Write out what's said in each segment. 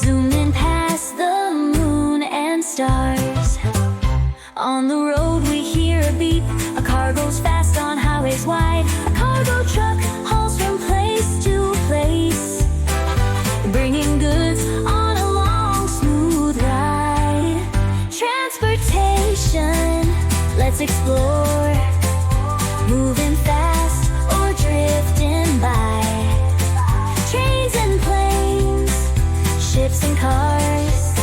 zooming past the moon and stars. On the road we hear a beep. A car goes fast on highways wide. A cargo truck hauls from place to place, bringing goods on a long, smooth ride. Transportation, let's explore, moving fast or drifting by. Trains and planes, ships and cars,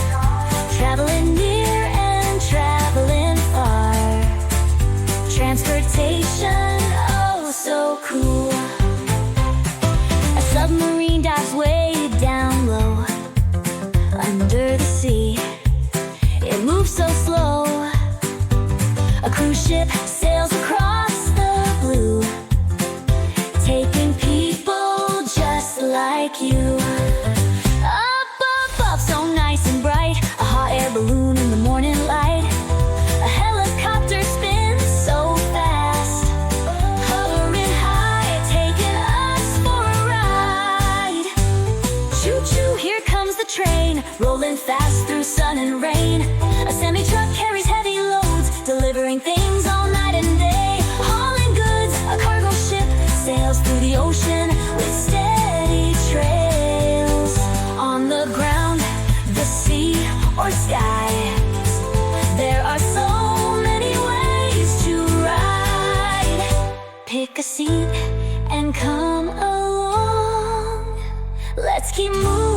traveling near and traveling far. Transportation, oh so cool. A submarine dives way down low, under the sea. It moves so slow. A cruise ship sails across the blue, taking people just like you. Up above, so nice and bright, a hot air balloon in the morning light. A helicopter spins so fast, hovering high, taking us for a ride. Choo-choo, here comes the train, rolling fast through sun and rain. A semi-truck carries heavy loads, delivering things all night and day. Hauling goods, a cargo ship sails through the ocean with steady trails. On the ground, the sea, or sky, there are so many ways to ride. Pick a seat and come along. Let's keep moving